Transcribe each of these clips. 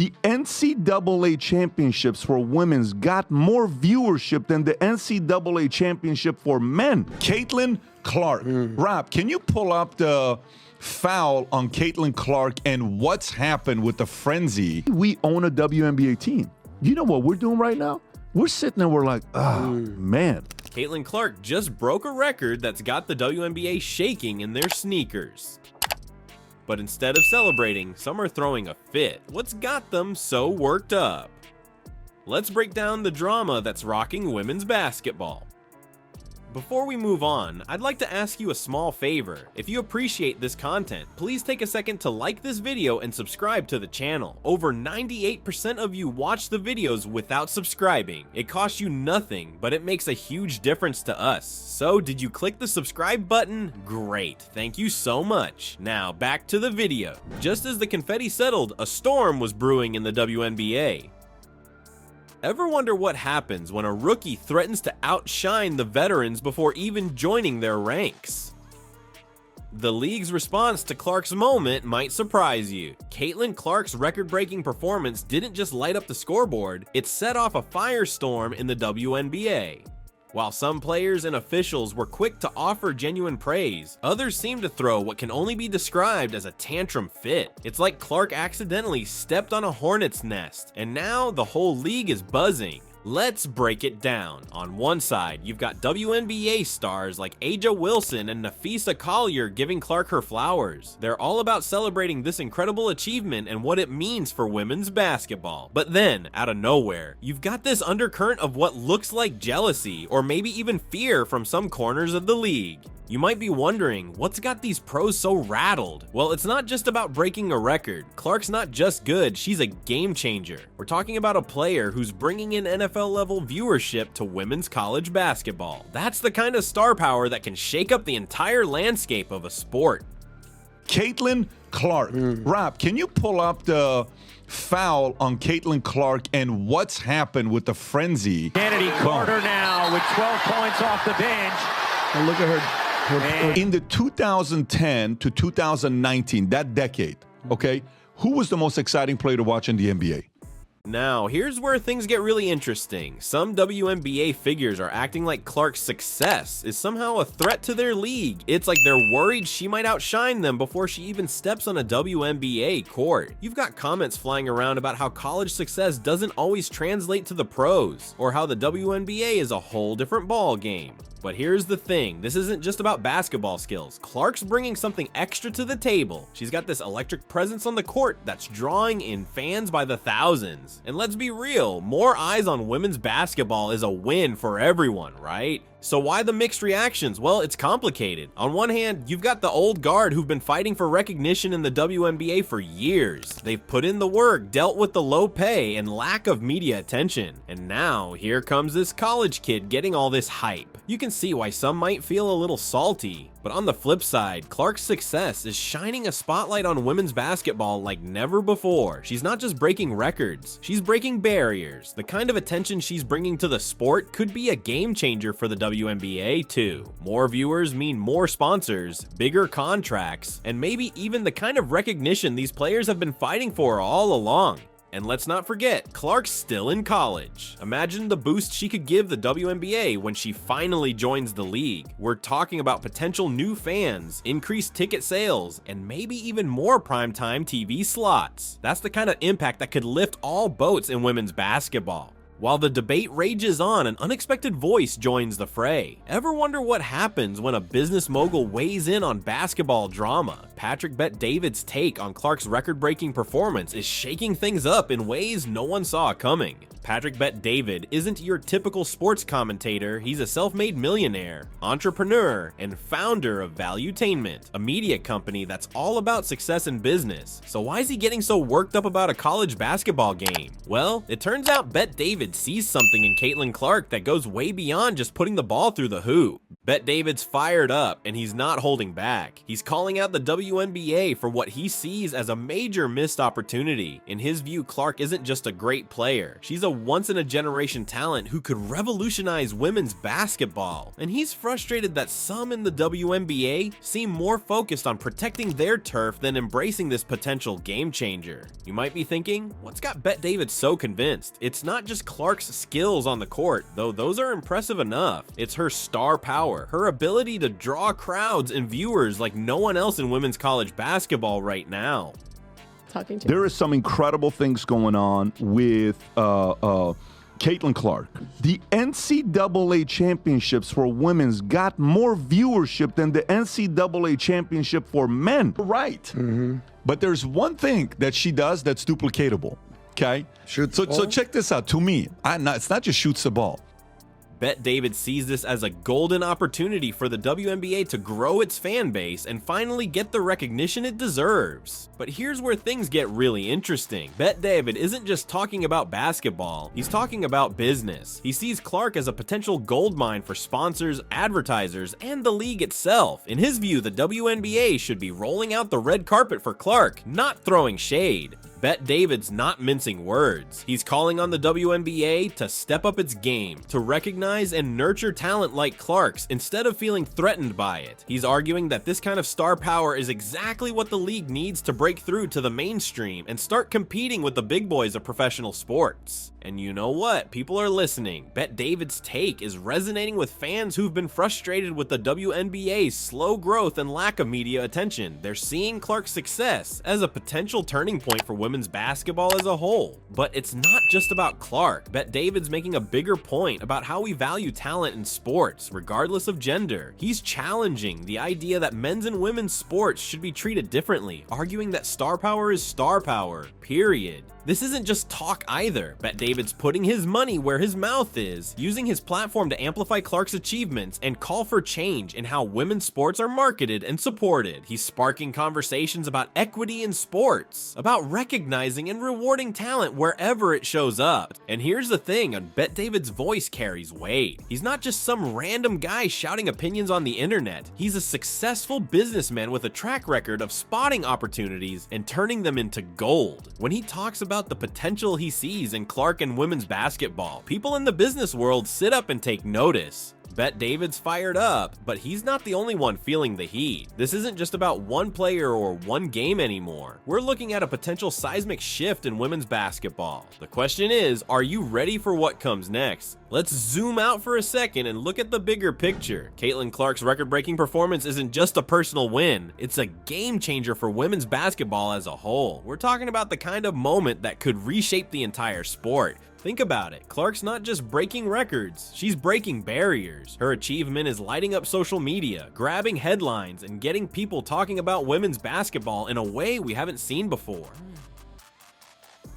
The NCAA championships for women's got more viewership than the NCAA championship for men. Caitlin Clark. Rob, can you pull up the foul on Caitlin Clark and what's happened with the frenzy? We own a WNBA team. You know what we're doing right now? We're sitting there, we're like, man. Caitlin Clark just broke a record that's got the WNBA shaking in their sneakers. But instead of celebrating, some are throwing a fit. What's got them so worked up? Let's break down the drama that's rocking women's basketball. Before we move on, I'd like to ask you a small favor. If you appreciate this content, please take a second to like this video and subscribe to the channel. Over 98% of you watch the videos without subscribing. It costs you nothing, but it makes a huge difference to us. So did you click the subscribe button? Great, thank you so much. Now back to the video. Just as the confetti settled, a storm was brewing in the WNBA. Ever wonder what happens when a rookie threatens to outshine the veterans before even joining their ranks? The league's response to Clark's moment might surprise you. Caitlin Clark's record-breaking performance didn't just light up the scoreboard, it set off a firestorm in the WNBA. While some players and officials were quick to offer genuine praise, others seemed to throw what can only be described as a tantrum fit. It's like Clark accidentally stepped on a hornet's nest, and now the whole league is buzzing. Let's break it down. On one side, you've got WNBA stars like Aja Wilson and Nafisa Collier giving Clark her flowers. They're all about celebrating this incredible achievement and what it means for women's basketball. But then, out of nowhere, you've got this undercurrent of what looks like jealousy or maybe even fear from some corners of the league. You might be wondering, what's got these pros so rattled? Well, it's not just about breaking a record. Clark's not just good, she's a game changer. We're talking about a player who's bringing in NFL level viewership to women's college basketball. That's the kind of star power that can shake up the entire landscape of a sport. Caitlin Clark. Rob, can you pull up the foul on Caitlin Clark and what's happened with the frenzy? Kennedy Carter now with 12 points off the bench. And look at her. In the 2010 to 2019, that decade, okay, who was the most exciting player to watch in the NBA? Now, here's where things get really interesting. Some WNBA figures are acting like Clark's success is somehow a threat to their league. It's like they're worried she might outshine them before she even steps on a WNBA court. You've got comments flying around about how college success doesn't always translate to the pros, or how the WNBA is a whole different ball game. But here's the thing, this isn't just about basketball skills. Clark's bringing something extra to the table. She's got this electric presence on the court that's drawing in fans by the thousands. And let's be real, more eyes on women's basketball is a win for everyone, right? So why the mixed reactions? Well, it's complicated. On one hand, you've got the old guard who've been fighting for recognition in the WNBA for years. They've put in the work, dealt with the low pay and lack of media attention. And now, here comes this college kid getting all this hype. You can see why some might feel a little salty. But on the flip side, Clark's success is shining a spotlight on women's basketball like never before. She's not just breaking records, she's breaking barriers. The kind of attention she's bringing to the sport could be a game changer for the WNBA too. More viewers mean more sponsors, bigger contracts, and maybe even the kind of recognition these players have been fighting for all along. And let's not forget, Clark's still in college. Imagine the boost she could give the WNBA when she finally joins the league. We're talking about potential new fans, increased ticket sales, and maybe even more primetime TV slots. That's the kind of impact that could lift all boats in women's basketball. While the debate rages on, an unexpected voice joins the fray. Ever wonder what happens when a business mogul weighs in on basketball drama? Patrick Bet-David's take on Clark's record-breaking performance is shaking things up in ways no one saw coming. Patrick Bet-David isn't your typical sports commentator. He's a self-made millionaire, entrepreneur, and founder of Valuetainment, a media company that's all about success in business. So why is he getting so worked up about a college basketball game? Well, it turns out Bet-David sees something in Caitlin Clark that goes way beyond just putting the ball through the hoop. Bet David's fired up, and he's not holding back. He's calling out the WNBA for what he sees as a major missed opportunity. In his view, Clark isn't just a great player. She's a once-in-a-generation talent who could revolutionize women's basketball. And he's frustrated that some in the WNBA seem more focused on protecting their turf than embracing this potential game changer. You might be thinking, what's got Bet David so convinced? It's not just Clark's skills on the court, though those are impressive enough. It's her star power, her ability to draw crowds and viewers like no one else in women's college basketball right now. There is some incredible things going on with Caitlin Clark. The NCAA championships for women's got more viewership than the NCAA championship for men. Right. But there's one thing that she does that's duplicatable. Okay? So check this out. To me, it's not just shoots the ball. Bet David sees this as a golden opportunity for the WNBA to grow its fan base and finally get the recognition it deserves. But here's where things get really interesting. Bet David isn't just talking about basketball, he's talking about business. He sees Clark as a potential goldmine for sponsors, advertisers, and the league itself. In his view, the WNBA should be rolling out the red carpet for Clark, not throwing shade. Bet David's not mincing words. He's calling on the WNBA to step up its game, to recognize and nurture talent like Clark's instead of feeling threatened by it. He's arguing that this kind of star power is exactly what the league needs to break through to the mainstream and start competing with the big boys of professional sports. And you know what? People are listening. Bet David's take is resonating with fans who've been frustrated with the WNBA's slow growth and lack of media attention. They're seeing Clark's success as a potential turning point for women's basketball as a whole. But it's not just about Clark. Bet David's making a bigger point about how we value talent in sports, regardless of gender. He's challenging the idea that men's and women's sports should be treated differently, arguing that star power is star power, period. This isn't just talk either. Bet David's putting his money where his mouth is, using his platform to amplify Clark's achievements and call for change in how women's sports are marketed and supported. He's sparking conversations about equity in sports, about recognizing and rewarding talent wherever it shows up. And here's the thing, Bet David's voice carries weight. He's not just some random guy shouting opinions on the internet. He's a successful businessman with a track record of spotting opportunities and turning them into gold. When he talks about the potential he sees in Clark and women's basketball, people in the business world sit up and take notice. Bet David's fired up, but he's not the only one feeling the heat. This isn't just about one player or one game anymore. We're looking at a potential seismic shift in women's basketball. The question is, are you ready for what comes next? Let's zoom out for a second and look at the bigger picture. Caitlin Clark's record-breaking performance isn't just a personal win, it's a game changer for women's basketball as a whole. We're talking about the kind of moment that could reshape the entire sport. Think about it, Clark's not just breaking records, she's breaking barriers. Her achievement is lighting up social media, grabbing headlines, and getting people talking about women's basketball in a way we haven't seen before.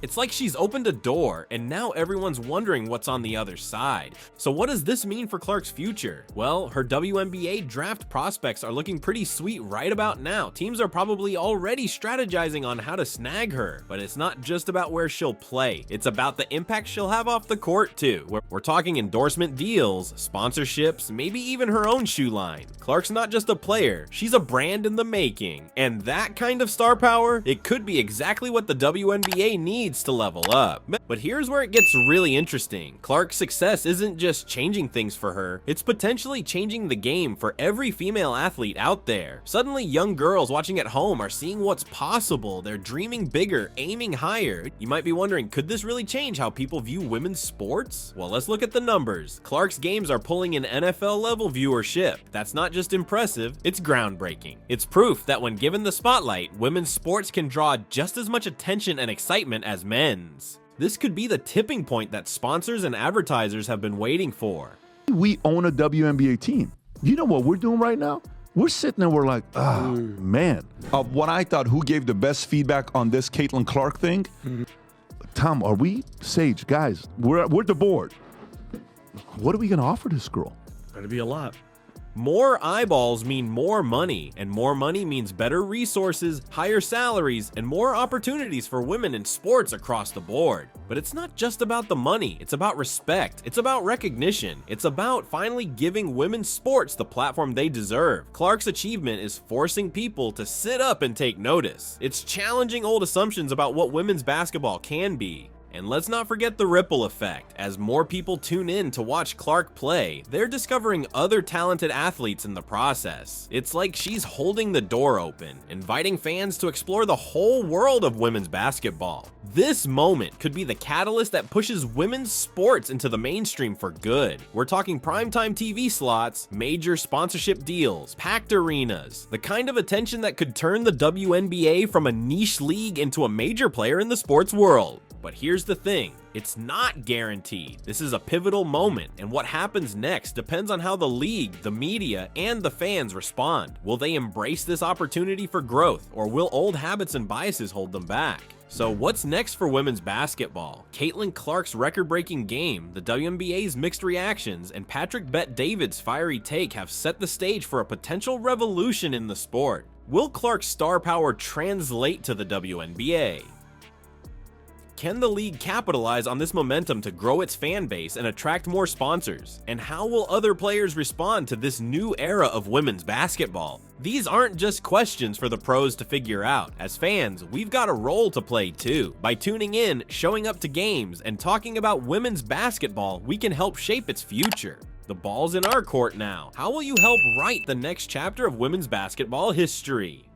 It's like she's opened a door, and now everyone's wondering what's on the other side. So what does this mean for Clark's future? Well, her WNBA draft prospects are looking pretty sweet right about now. Teams are probably already strategizing on how to snag her. But it's not just about where she'll play. It's about the impact she'll have off the court too. We're talking endorsement deals, sponsorships, maybe even her own shoe line. Clark's not just a player, she's a brand in the making. And that kind of star power, it could be exactly what the WNBA needs to level up. But here's where it gets really interesting. Clark's success isn't just changing things for her, it's potentially changing the game for every female athlete out there. Suddenly, young girls watching at home are seeing what's possible. They're dreaming bigger, aiming higher. You might be wondering, could this really change how people view women's sports? Well, let's look at the numbers. Clark's games are pulling in NFL level viewership. That's not just impressive, it's groundbreaking. It's proof that when given the spotlight, women's sports can draw just as much attention and excitement as men's. This could be the tipping point that sponsors and advertisers have been waiting for. We own a WNBA team. You know what we're doing right now? We're sitting there, we're like, man. What I thought, who gave the best feedback on this Caitlin Clark thing? Tom, are we, Sage, guys, we're at the board. What are we going to offer this girl? Going to be a lot. More eyeballs mean more money, and more money means better resources, higher salaries, and more opportunities for women in sports across the board. But it's not just about the money, it's about respect, it's about recognition, it's about finally giving women's sports the platform they deserve. Clark's achievement is forcing people to sit up and take notice. It's challenging old assumptions about what women's basketball can be. And let's not forget the ripple effect. As more people tune in to watch Clark play, they're discovering other talented athletes in the process. It's like she's holding the door open, inviting fans to explore the whole world of women's basketball. This moment could be the catalyst that pushes women's sports into the mainstream for good. We're talking primetime TV slots, major sponsorship deals, packed arenas, the kind of attention that could turn the WNBA from a niche league into a major player in the sports world. But here's the thing, it's not guaranteed. This is a pivotal moment, and what happens next depends on how the league, the media, and the fans respond. Will they embrace this opportunity for growth, or will old habits and biases hold them back? So what's next for women's basketball? Caitlin Clark's record-breaking game, the WNBA's mixed reactions, and Patrick Bet-David's fiery take have set the stage for a potential revolution in the sport. Will Clark's star power translate to the WNBA? Can the league capitalize on this momentum to grow its fan base and attract more sponsors? And how will other players respond to this new era of women's basketball? These aren't just questions for the pros to figure out. As fans, we've got a role to play too. By tuning in, showing up to games, and talking about women's basketball, we can help shape its future. The ball's in our court now. How will you help write the next chapter of women's basketball history?